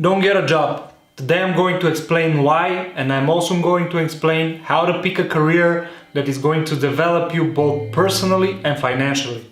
don't get a job. Today I'm going to explain why, and I'm also going to explain how to pick a career that is going to develop you both personally and financially.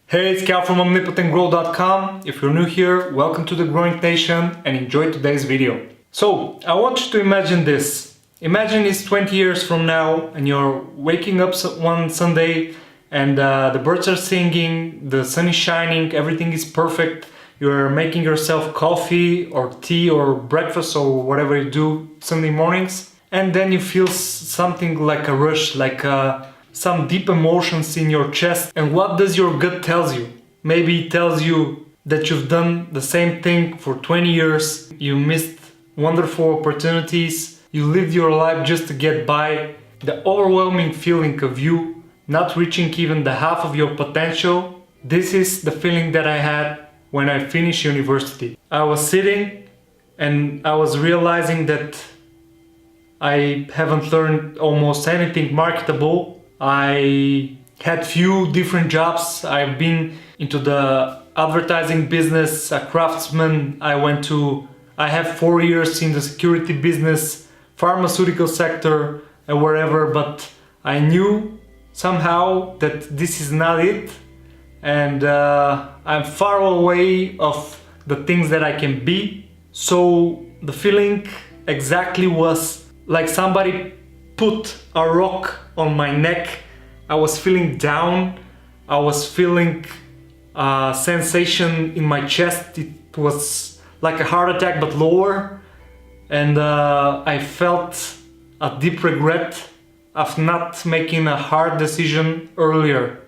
Hey, it's Cal from OmnipotentGrowth.com. If you're new here, welcome to the Growing Nation and enjoy today's video. So, I want you to imagine this. Imagine it's 20 years from now and you're waking up one Sunday and the birds are singing, the sun is shining, everything is perfect. You're making yourself coffee or tea or breakfast or whatever you do Sunday mornings. And then you feel something like a rush, like some deep emotions in your chest. And what does your gut tells you? Maybe it tells you that you've done the same thing for 20 years, you missed wonderful opportunities, you lived your life just to get by. The overwhelming feeling of you not reaching even the half of your potential. This is the feeling that I had when I finished university. I was sitting and I was realizing that I haven't learned almost anything marketable. I had few different jobs. I've been into the advertising business, a craftsman. I have 4 years in the security business, pharmaceutical sector and wherever, but I knew somehow that this is not it. And I'm far away of the things that I can be. So the feeling exactly was like somebody put a rock on my neck. I was feeling down. I was feeling a sensation in my chest. It was like a heart attack but lower. And I felt a deep regret of not making a hard decision earlier.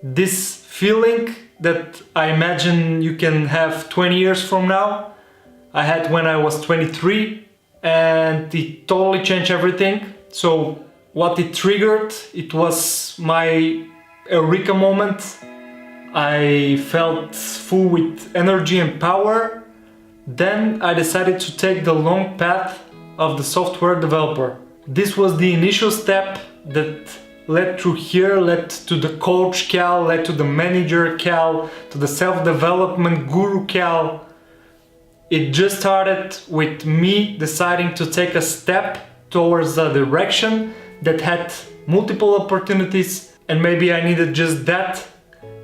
This feeling that I imagine you can have 20 years from now, I had when I was 23. And it totally changed everything. So what it triggered, it was my eureka moment. I felt full with energy and power. Then I decided to take the long path of the software developer. This was the initial step that led through here, led to the coach Cal, led to the manager Cal, to the self-development guru Cal. It just started with me deciding to take a step towards a direction that had multiple opportunities, and maybe I needed just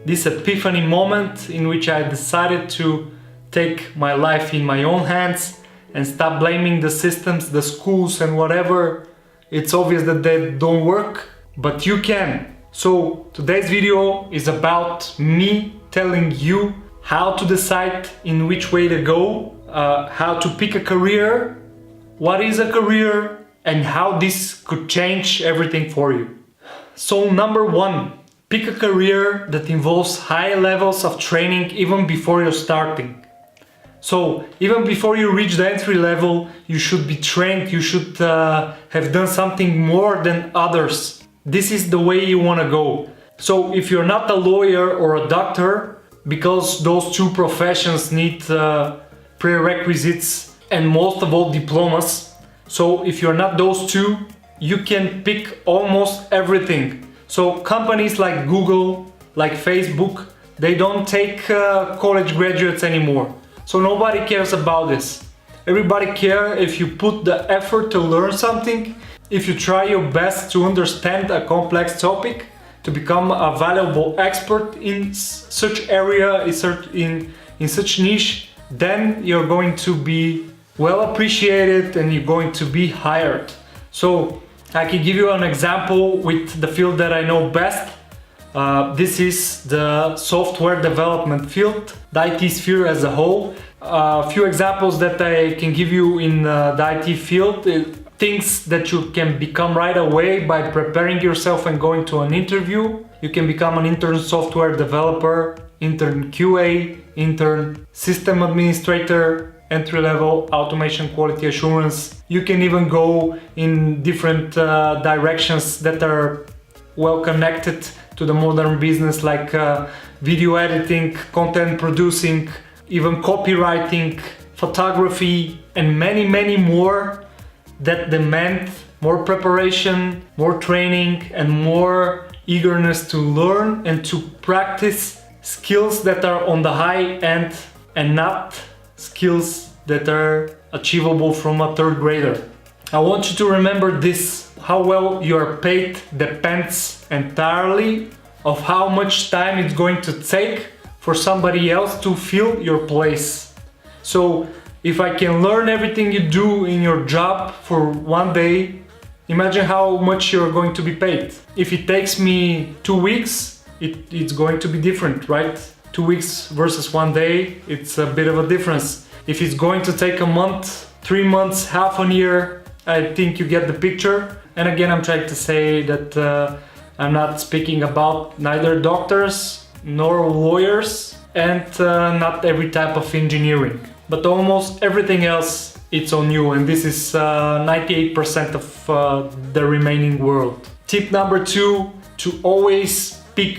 this epiphany moment in which I decided to take my life in my own hands and stop blaming the systems, the schools and whatever. It's obvious that they don't work, but you can. So today's video is about me telling you how to decide in which way to go, how to pick a career, what is a career, and how this could change everything for you. So number one, pick a career that involves high levels of training even before you're starting. So even before you reach the entry level, you should be trained, you should have done something more than others. This is the way you want to go. So if you're not a lawyer or a doctor, because those two professions need prerequisites and most of all diplomas. So if you're not those two, you can pick almost everything. So companies like Google, like Facebook, they don't take college graduates anymore. So nobody cares about this. Everybody cares if you put the effort to learn something, if you try your best to understand a complex topic, to become a valuable expert in such area, in such niche, then you're going to be well appreciated and you're going to be hired. So I can give you an example with the field that I know best. This is the software development field, the IT sphere as a whole. A few examples that I can give you in the IT field, things that you can become right away by preparing yourself and going to an interview. You can become an intern software developer, intern QA, intern system administrator, entry-level automation quality assurance. You can even go in different directions that are well connected to the modern business, like video editing, content producing, even copywriting, photography, and many more that demand more preparation, more training, and more eagerness to learn and to practice skills that are on the high end and not skills that are achievable from a third grader. I want you to remember this: how well you are paid depends entirely of how much time it's going to take for somebody else to fill your place. So if I can learn everything you do in your job for one day, imagine how much you're going to be paid. If it takes me 2 weeks, it's going to be different, right? 2 weeks versus 1 day, it's a bit of a difference. If it's going to take a month, 3 months, half a year, I think you get the picture. And again, I'm trying to say that I'm not speaking about neither doctors nor lawyers and not every type of engineering, but almost everything else, it's on you, and this is 98% of the remaining world. Tip number 2, to always pick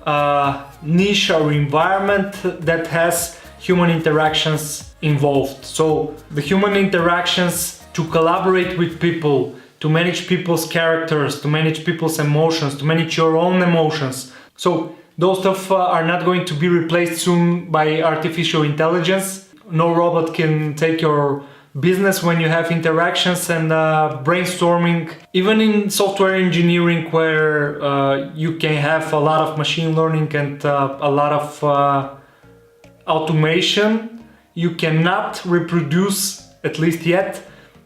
a niche or environment that has human interactions involved. So the human interactions to collaborate with people, to manage people's characters, to manage people's emotions, to manage your own emotions. So those stuff are not going to be replaced soon by artificial intelligence. No robot can take your business when you have interactions and brainstorming. Even in software engineering, where you can have a lot of machine learning and a lot of automation, you cannot reproduce, at least yet,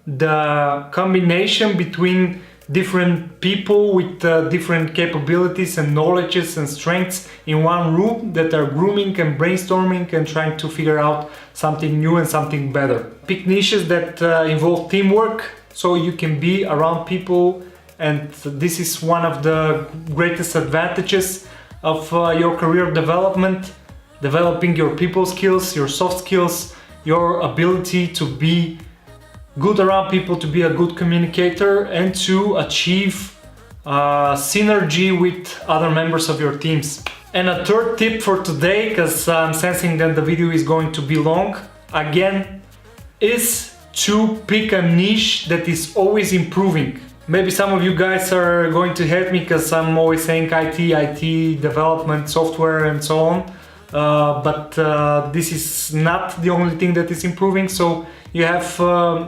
the combination between different people with different capabilities and knowledges and strengths in one room that are grooming and brainstorming and trying to figure out something new and something better. Pick niches that involve teamwork, so you can be around people, and this is one of the greatest advantages of your career development, developing your people skills, your soft skills, your ability to be good around people, to be a good communicator, and to achieve synergy with other members of your teams. And a third tip for today, because I'm sensing that the video is going to be long, again, is to pick a niche that is always improving. Maybe some of you guys are going to hate me because I'm always saying IT development, software, and so on. But this is not the only thing that is improving. So you have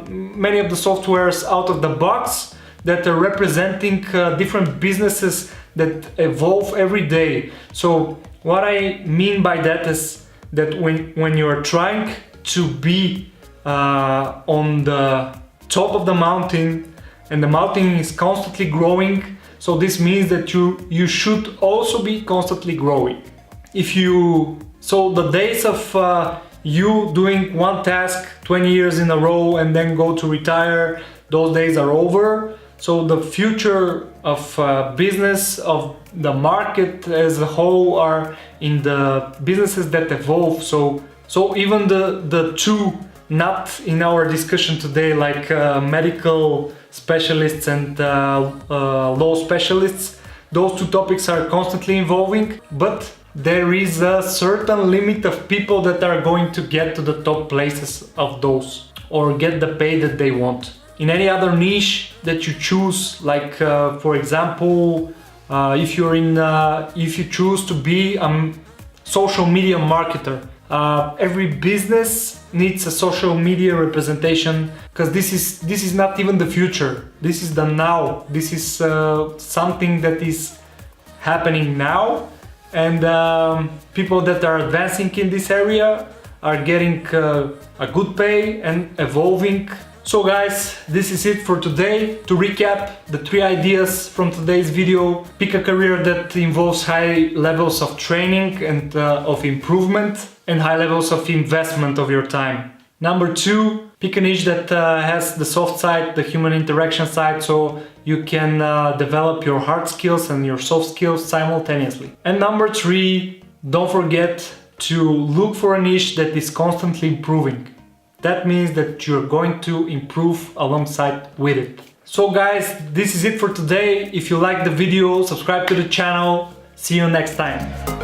many of the softwares out of the box that are representing different businesses that evolve every day. So what I mean by that is that when you're trying to be on the top of the mountain, and the mountain is constantly growing, so this means that you should also be constantly growing. So the days of you doing one task 20 years in a row and then go to retire, those days are over. So the future of business, of the market as a whole, are in the businesses that evolve. So even the two not in our discussion today, like medical specialists and law specialists, those two topics are constantly evolving, but there is a certain limit of people that are going to get to the top places of those or get the pay that they want. In any other niche that you choose, like for example, if you choose to be a social media marketer, every business needs a social media representation, because this is not even the future. This is the now. This is something that is happening now. And people that are advancing in this area are getting a good pay and evolving. So guys, this is it for today. To recap the 3 ideas from today's video: pick a career that involves high levels of training and of improvement, and high levels of investment of your time. Number 2, pick a niche that has the soft side, the human interaction side, so you can develop your hard skills and your soft skills simultaneously. And number 3, don't forget to look for a niche that is constantly improving. That means that you're going to improve alongside with it. So guys, this is it for today. If you like the video, subscribe to the channel. See you next time.